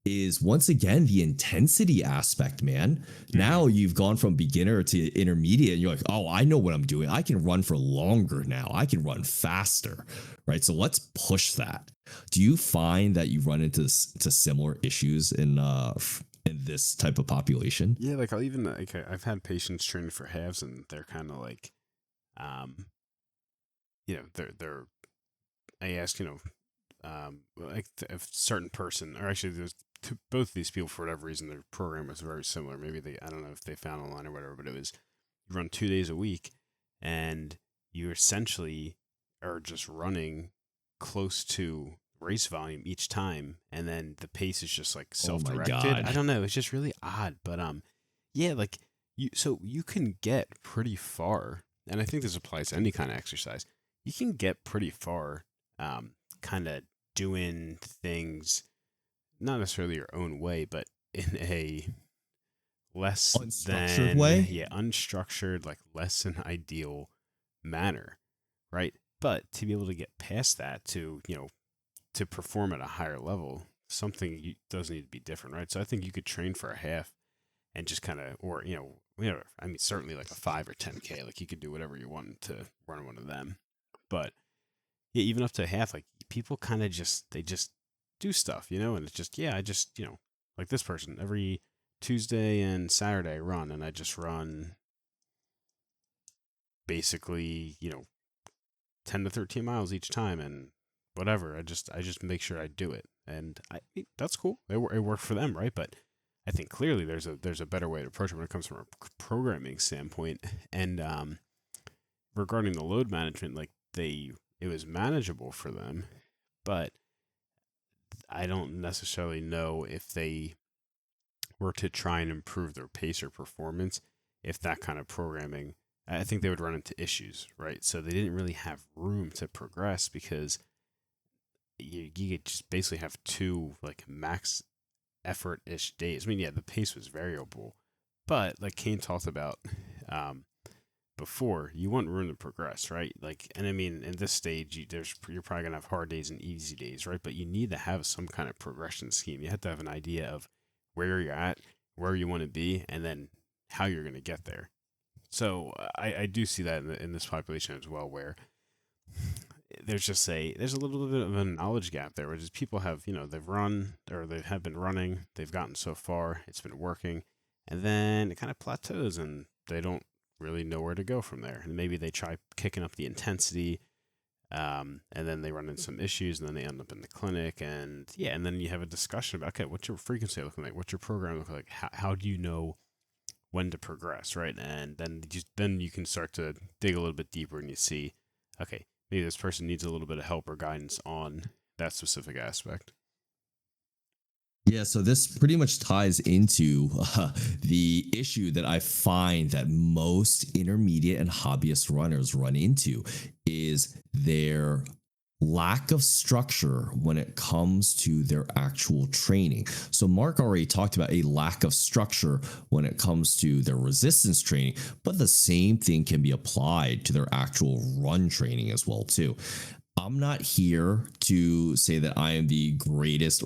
is once again the intensity aspect, man. Mm-hmm. Now you've gone from beginner to intermediate and you're like, oh, I know what I'm doing. I can run for longer now. I can run faster, right? So let's push that. Do you find that you run into similar issues in this type of population? Yeah, like I've had patients training for halves and they're kind of like, they're I ask, like a certain person, or actually there's both of these people, for whatever reason, their program was very similar. Maybe I don't know if they found online or whatever, but it was, you run 2 days a week and you essentially are just running close to race volume each time. And then the pace is just like self-directed. Oh my God. I don't know. It's just really odd, but, yeah, like you can get pretty far. And I think this applies to any kind of exercise. You can get pretty far, kind of doing things not necessarily your own way, but in a less unstructured way. Yeah, unstructured, like less than ideal manner, right? But to be able to get past that to perform at a higher level, something does need to be different, right? So I think you could train for a half and just kind of, or I mean, certainly like a 5 or 10K, like you could do whatever you want to run one of them, but yeah, even up to a half, like people kind of they just do stuff, and it's just, I just, like this person, every Tuesday and Saturday I run, and I just run basically, 10 to 13 miles each time, and whatever, I just make sure I do it, and that's cool. It worked for them, right? But I think clearly there's a better way to approach it when it comes from a programming standpoint, and regarding the load management, like it was manageable for them, but I don't necessarily know if they were to try and improve their pace or performance, if that kind of programming, I think they would run into issues, right? So they didn't really have room to progress because you could just basically have 2 like max effort-ish days. I mean, yeah, the pace was variable, but like Kane talked about before, you want room to progress, right? Like, and I mean, in this stage, you're probably gonna have hard days and easy days, right? But you need to have some kind of progression scheme. You have to have an idea of where you're at, where you want to be, and then how you're gonna get there. So I do see that in this population as well, where there's a little bit of a knowledge gap there, which is people have, they've run or they have been running, they've gotten so far, it's been working, and then it kind of plateaus and they don't really know where to go from there. And maybe they try kicking up the intensity, and then they run into some issues, and then they end up in the clinic, and then you have a discussion about, okay, what's your frequency looking like? What's your program looking like? How do you know when to progress, right? And then you can start to dig a little bit deeper, and you see, okay, maybe this person needs a little bit of help or guidance on that specific aspect. Yeah, so this pretty much ties into the issue that I find that most intermediate and hobbyist runners run into is their lack of structure when it comes to their actual training. So Mark already talked about a lack of structure when it comes to their resistance training, but the same thing can be applied to their actual run training as well too. I'm not here to say that I am the greatest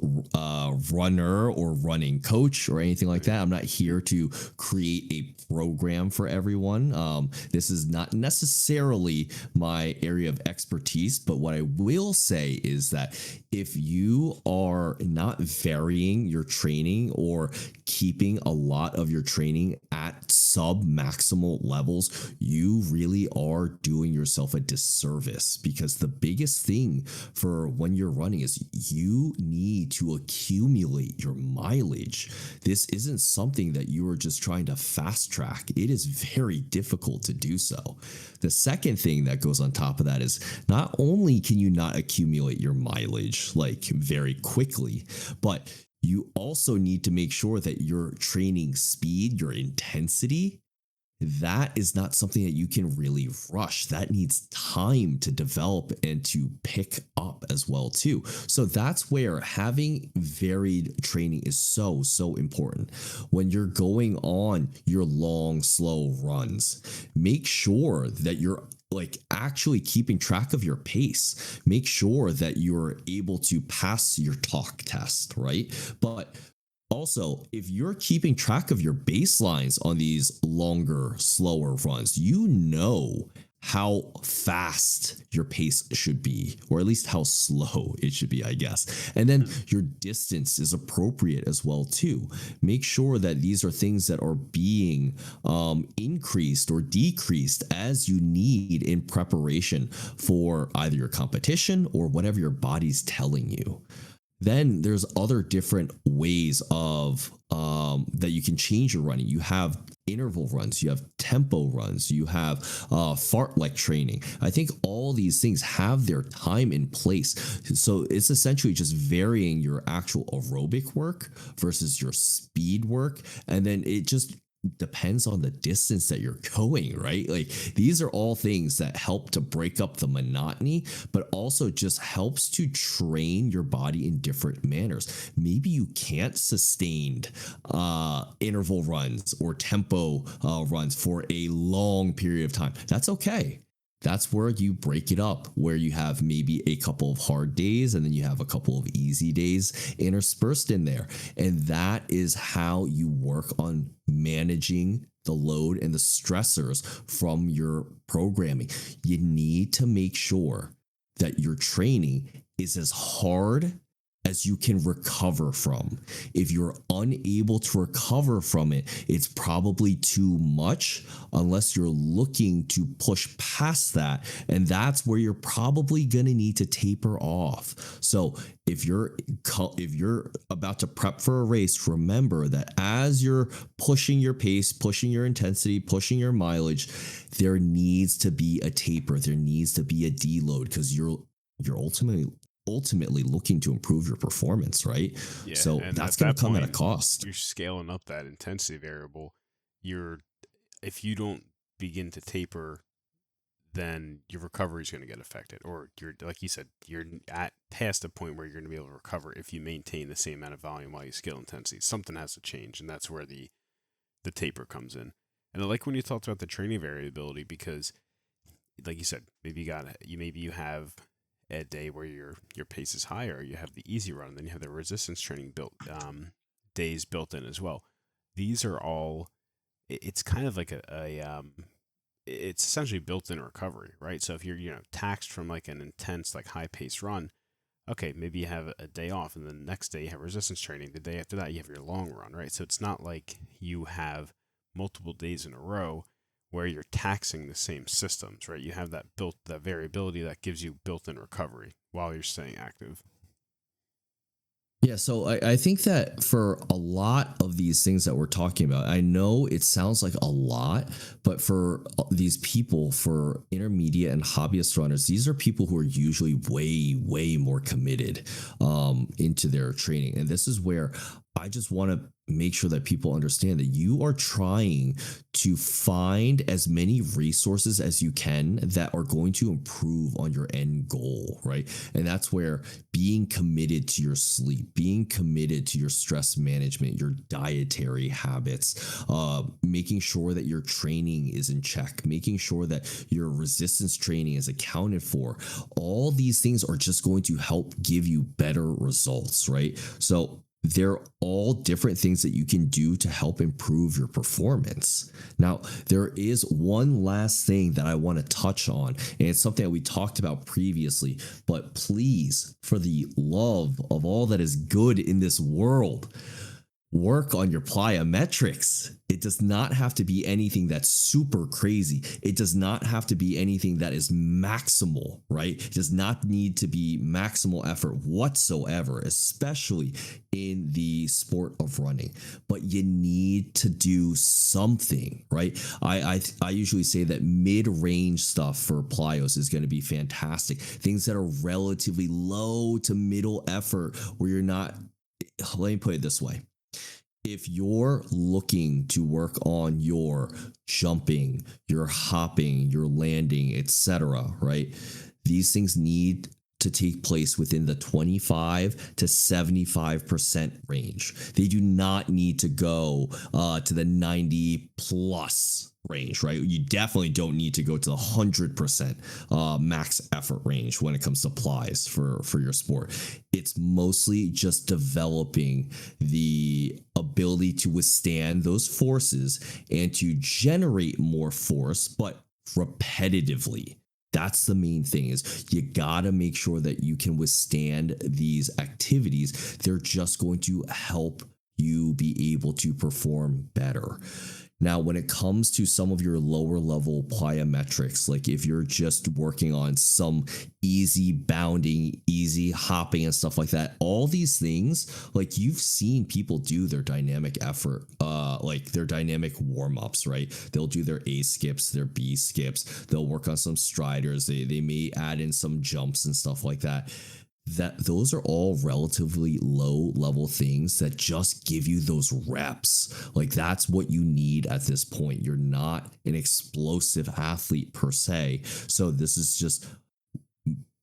runner or running coach or anything like that. I'm not here to create a program for everyone. This is not necessarily my area of expertise, but what I will say is that if you are not varying your training or keeping a lot of your training at sub-maximal levels, you really are doing yourself a disservice, because the biggest thing for when you're running is you need to accumulate your mileage. This isn't something that you are just trying to fast track. It is very difficult to do so. The second thing that goes on top of that is not only can you not accumulate your mileage like very quickly, but you also need to make sure that your training speed, your intensity, that is not something that you can really rush. That needs time to develop and to pick up as well too. So that's where having varied training is so important. When you're going on your long, slow runs, make sure that you're like actually keeping track of your pace. Make sure that you're able to pass your talk test, right? But also, if you're keeping track of your baselines on these longer, slower runs, you know how fast your pace should be, or at least how slow it should be, I guess. And then your distance is appropriate as well too. Make sure that these are things that are being increased or decreased as you need in preparation for either your competition or whatever your body's telling you. Then there's other different ways of that you can change your running. You have interval runs, you have tempo runs, you have fartlek training. I think all these things have their time in place. So it's essentially just varying your actual aerobic work versus your speed work. And then it just depends on the distance that you're going, right? Like these are all things that help to break up the monotony, but also just helps to train your body in different manners. Maybe you can't sustain interval runs or tempo runs for a long period of time. That's okay. That's where you break it up, where you have maybe a couple of hard days and then you have a couple of easy days interspersed in there. And that is how you work on managing the load and the stressors from your programming. You need to make sure that your training is as hard as you can recover from. If you're unable to recover from it, it's probably too much unless you're looking to push past that. And that's where you're probably going to need to taper off. So if you're about to prep for a race, remember that as you're pushing your pace, pushing your intensity, pushing your mileage, there needs to be a taper. There needs to be a deload because you're ultimately looking to improve your performance, right? Yeah, so that's going to come at a cost. You're scaling up that intensity variable. If you don't begin to taper, then your recovery is going to get affected, or you're, like you said, you're at past a point where you're going to be able to recover if you maintain the same amount of volume while you scale intensity. Something has to change, and that's where the taper comes in. And I like when you talked about the training variability because, like you said, maybe you have a day where your pace is higher, you have the easy run, and then you have the resistance training days built in as well. These are all, it's kind of like it's essentially built-in recovery, right? So if you're taxed from like an intense like high-paced run, okay, maybe you have a day off, and the next day you have resistance training. The day after that you have your long run, right? So it's not like you have multiple days in a row where you're taxing the same systems, right? You have that variability that gives you built-in recovery while you're staying active. Yeah, so I think that for a lot of these things that we're talking about, I know it sounds like a lot, but for these people, for intermediate and hobbyist runners, these are people who are usually way more committed into their training. And this is where I just want to make sure that people understand that you are trying to find as many resources as you can that are going to improve on your end goal, right? And that's where being committed to your sleep, being committed to your stress management, your dietary habits, making sure that your training is in check, making sure that your resistance training is accounted for. All these things are just going to help give you better results, right? So they're all different things that you can do to help improve your performance. Now, there is one last thing that I want to touch on, and it's something that we talked about previously, but please, for the love of all that is good in this world, work on your plyometrics. It does not have to be anything that's super crazy. It does not have to be anything that is maximal, right? It does not need to be maximal effort whatsoever, especially in the sport of running. But you need to do something, right? I usually say that mid-range stuff for plyos is going to be fantastic. Things that are relatively low to middle effort where you're not, let me put it this way. If you're looking to work on your jumping, your hopping, your landing, etc., right? These things need to take place within the 25 to 75% range. They do not need to go to the 90 plus range, right? You definitely don't need to go to the 100% max effort range when it comes to plies for your sport. It's mostly just developing the ability to withstand those forces and to generate more force, but repetitively. That's the main thing, is you gotta make sure that you can withstand these activities. They're just going to help you be able to perform better. Now, when it comes to some of your lower level plyometrics, like if you're just working on some easy bounding, easy hopping and stuff like that, all these things, like you've seen people do their dynamic effort, like their dynamic warm-ups, right? They'll do their A skips, their B skips, they'll work on some striders, they may add in some jumps and stuff like that. Those are all relatively low level things that just give you those reps. Like that's what you need at this point. You're not an explosive athlete per se. So this is just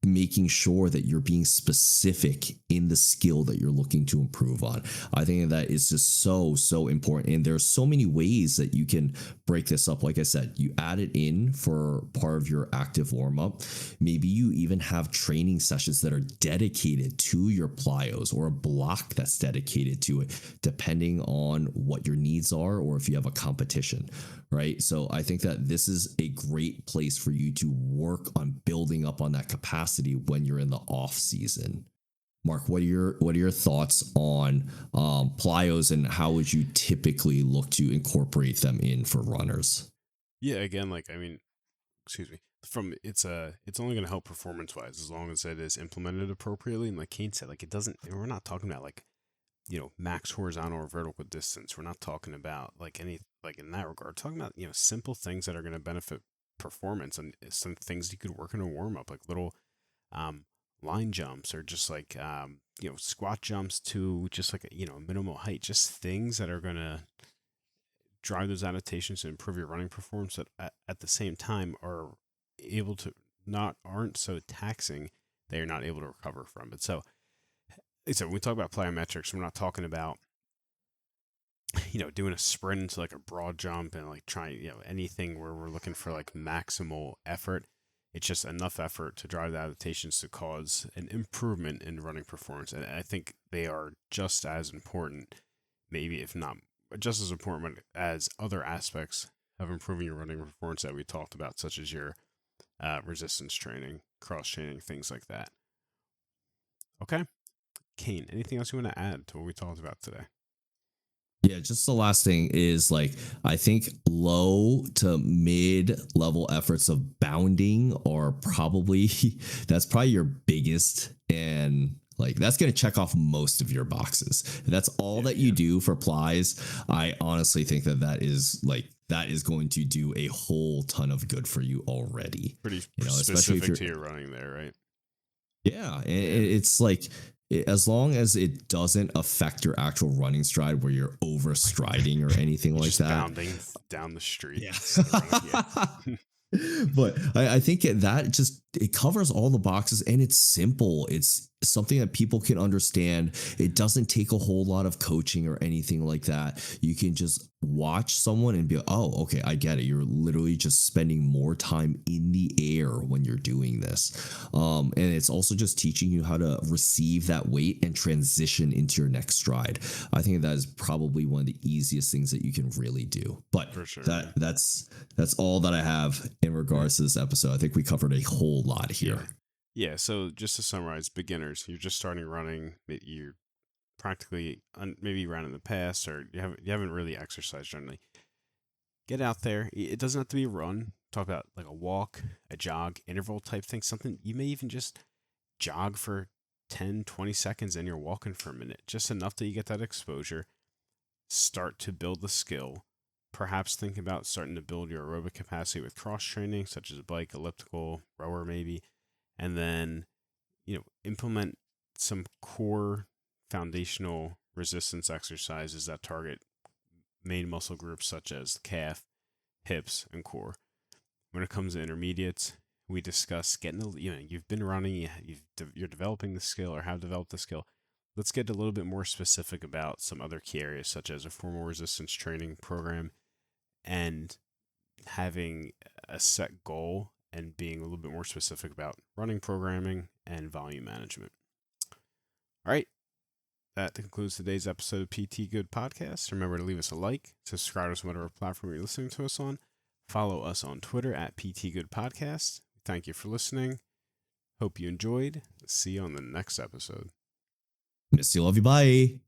making sure that you're being specific in the skill that you're looking to improve on. I think that is just so important. And there's so many ways that you can break this up. Like I said, you add it in for part of your active warm up. Maybe you even have training sessions that are dedicated to your plyos, or a block that's dedicated to it, depending on what your needs are, or if you have a competition, right? So I think that this is a great place for you to work on building up on that capacity when you're in the off season. Mark, what are your thoughts on plyos, and how would you typically look to incorporate them in for runners? Yeah, again, like I mean, excuse me. From it's only going to help performance wise as long as it is implemented appropriately. And like Kane said, like it doesn't. We're not talking about like, max horizontal or vertical distance. We're not talking about like any like in that regard. We're talking about simple things that are going to benefit performance, and some things you could work in a warm up, like little line jumps, or just like squat jumps to just like a minimal height, just things that are gonna drive those adaptations and improve your running performance at the same time are able to aren't so taxing that you're not able to recover from it. So when we talk about plyometrics, we're not talking about doing a sprint into like a broad jump and like trying anything where we're looking for like maximal effort. It's just enough effort to drive the adaptations to cause an improvement in running performance. And I think they are just as important, maybe if not just as important as other aspects of improving your running performance that we talked about, such as your resistance training, cross training, things like that. Okay. Kane, anything else you want to add to what we talked about today? Yeah, just the last thing is, like, I think low to mid level efforts of bounding are probably that's probably your biggest, and like that's going to check off most of your boxes. If that's all that you do for plies, I honestly think that is going to do a whole ton of good for you already. Pretty specific to your running there, right? Yeah, it's like, as long as it doesn't affect your actual running stride where you're overstriding or anything like that. Bounding down the street. Yeah. But I think that it covers all the boxes, and it's simple. It's something that people can understand. It doesn't take a whole lot of coaching or anything like that. You can just watch someone and be like, oh, okay, I get it. You're literally just spending more time in the air when you're doing this. And it's also just teaching you how to receive that weight and transition into your next stride. I think that is probably one of the easiest things that you can really do. But for sure, that's all that I have in regards to this episode. I think we covered a whole lot here. Yeah. So just to summarize, beginners, you're just starting running. You're practically maybe ran in the past, or you haven't really exercised generally, get out there. It doesn't have to be a run. Talk about like a walk, a jog, interval type thing. Something you may even just jog for 10, 20 seconds and you're walking for a minute. Just enough that you get that exposure. Start to build the skill. Perhaps think about starting to build your aerobic capacity with cross training, such as a bike, elliptical, rower maybe. And then, implement some core foundational resistance exercises that target main muscle groups such as calf, hips, and core. When it comes to intermediates, we discuss getting you've been running, you're developing the skill or have developed the skill. Let's get a little bit more specific about some other key areas, such as a formal resistance training program and having a set goal and being a little bit more specific about running programming and volume management. All right. That concludes today's episode of PT Good Podcast. Remember to leave us a like, subscribe to us on whatever platform you're listening to us on. Follow us on Twitter at PT Good Podcast. Thank you for listening. Hope you enjoyed. See you on the next episode. Miss you, love you, bye.